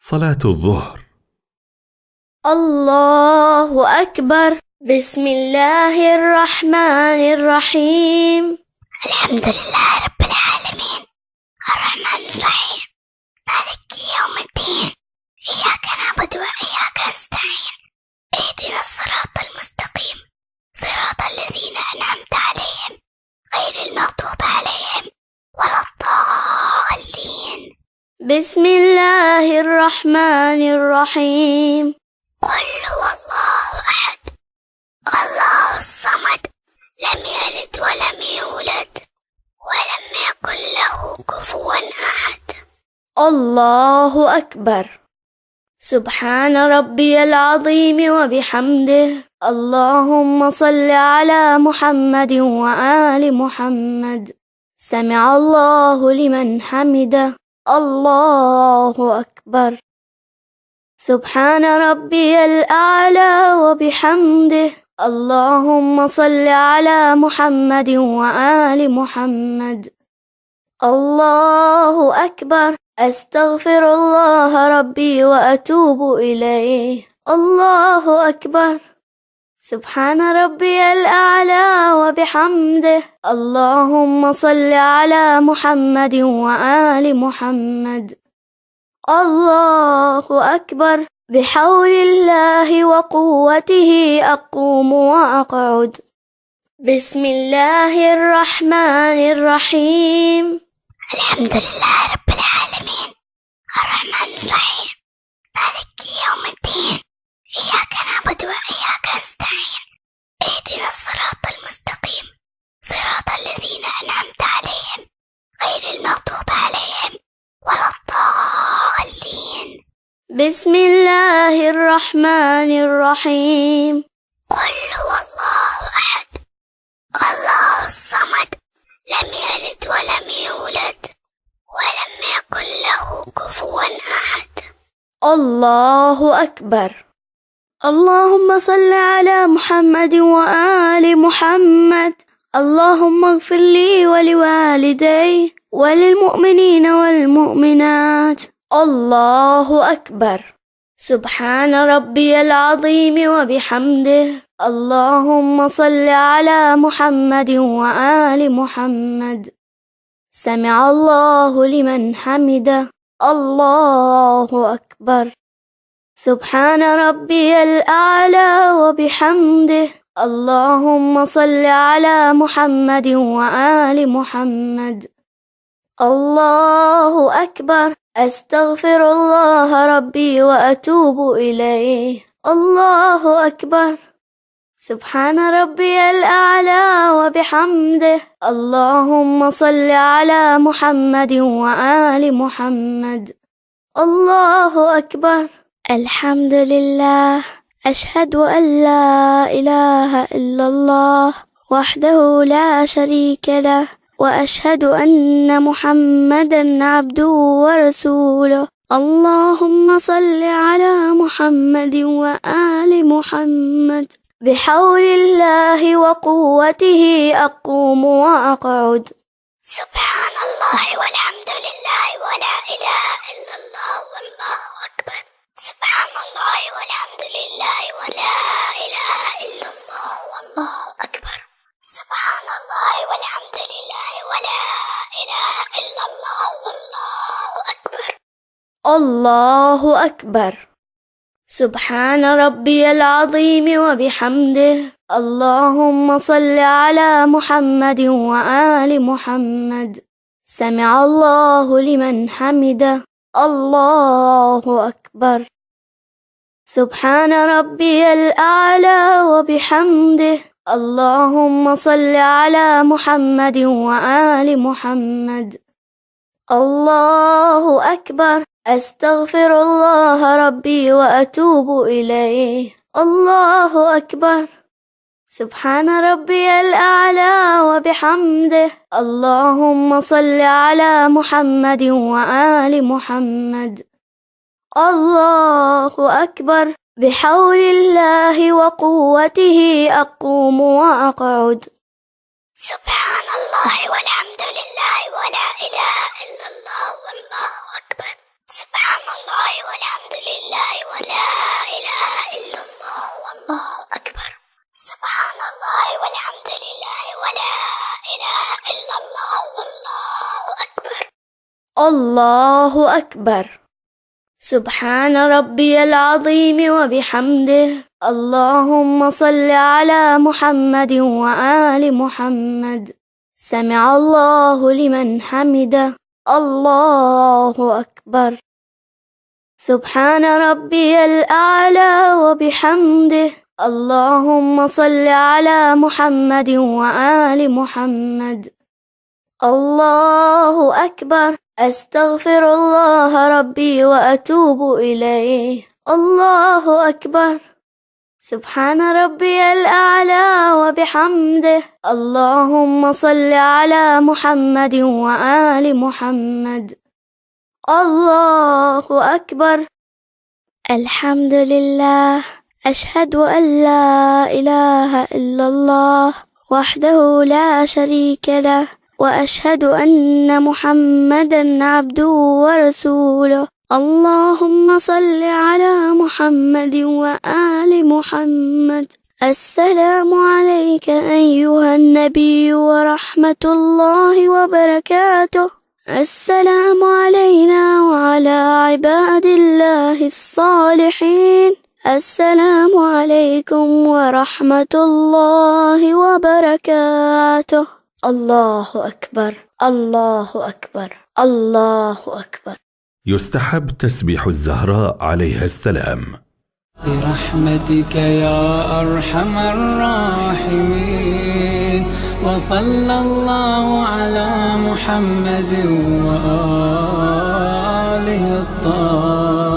صلاة الظهر. الله أكبر. بسم الله الرحمن الرحيم. الحمد لله رب العالمين، الرحمن الرحيم، مالك يوم الدين، إياك نعبد وإياك نستعين، اهدنا الصراط المستقيم، صراط الذين أنعمت عليهم غير المغضوب عليهم ولا الضالين. بسم الله الرحمن الرحيم. قل هو الله أحد، الله الصمد، لم يلد ولم يولد ولم يكن له كفوا أحد. الله أكبر. سبحان ربي العظيم وبحمده. اللهم صل على محمد وآل محمد. سمع الله لمن حمده. الله أكبر. سبحان ربي الأعلى وبحمده. اللهم صل على محمد وآل محمد. الله أكبر. أستغفر الله ربي وأتوب إليه. الله أكبر. سبحان ربي الأعلى وبحمده. اللهم صل على محمد وآل محمد. الله أكبر. بحول الله وقوته أقوم وأقعد. بسم الله الرحمن الرحيم. الحمد لله رب العالمين، الرحمن الرحيم، مالك يوم الدين، إياك نعبد وإياك نستعين، اهدنا الصراط المستقيم، صراط الذين أنعمت عليهم غير المغضوب عليهم ولا الضالين. بسم الله الرحمن الرحيم. قل هو الله أحد، الله الصمد، لم يلد ولم يولد ولم يكن له كفوا أحد. الله أكبر. اللهم صل على محمد وآل محمد. اللهم اغفر لي ولوالدي وللمؤمنين والمؤمنات. الله أكبر. سبحان ربي العظيم وبحمده. اللهم صل على محمد وآل محمد. سمع الله لمن حمده. الله أكبر. سبحان ربي الأعلى وبحمده. اللهم صل على محمد وآل محمد. الله أكبر. أستغفر الله ربي وأتوب إليه. الله أكبر. سبحان ربي الأعلى وبحمده. اللهم صل على محمد وآل محمد. الله أكبر. الحمد لله. أشهد أن لا إله إلا الله وحده لا شريك له، وأشهد أن محمدا عبده ورسوله. اللهم صل على محمد وآل محمد. بحول الله وقوته أقوم وأقعد. سبحان الله والحمد لله ولا إله إلا الله والله أكبر. سبحان الله والحمد لله ولا إله إلا الله والله أكبر. سبحان الله والحمد لله ولا إله إلا الله والله أكبر. الله أكبر. سبحان ربي العظيم وبحمده. اللهم صل على محمد وآل محمد. سمع الله لمن حمده. الله أكبر. سبحان ربي الأعلى وبحمده. اللهم صل على محمد وآل محمد. الله أكبر. أستغفر الله ربي وأتوب إليه. الله أكبر. سبحان ربي الأعلى وبحمده. اللهم صل على محمد وآل محمد. الله أكبر. بحول الله وقوته أقوم وأقعد. سبحان الله والحمد لله ولا إله إلا الله والله أكبر. سبحان الله والحمد لله ولا إله إلا الله والله أكبر. سبحان الله والحمد لله ولا إله إلا الله والله أكبر. الله أكبر. سبحان ربي العظيم وبحمده. اللهم صل على محمد وآل محمد. سمع الله لمن حمده. الله أكبر. سبحان ربي الأعلى وبحمده. اللهم صل على محمد وآل محمد. الله أكبر. أستغفر الله ربي وأتوب إليه. الله أكبر. سبحان ربي الأعلى وبحمده. اللهم صل على محمد وآل محمد. الله أكبر. الحمد لله. أشهد أن لا إله إلا الله وحده لا شريك له، وأشهد أن محمدا عبده ورسوله. اللهم صل على محمد وآل محمد. السلام عليك أيها النبي ورحمة الله وبركاته. السلام علينا وعلى عباد الله الصالحين. السلام عليكم ورحمة الله وبركاته. الله أكبر. الله أكبر. الله أكبر. يستحب تسبيح الزهراء عليها السلام. برحمتك يا أرحم الراحمين، وصلى الله على محمد وآله الطاهرين.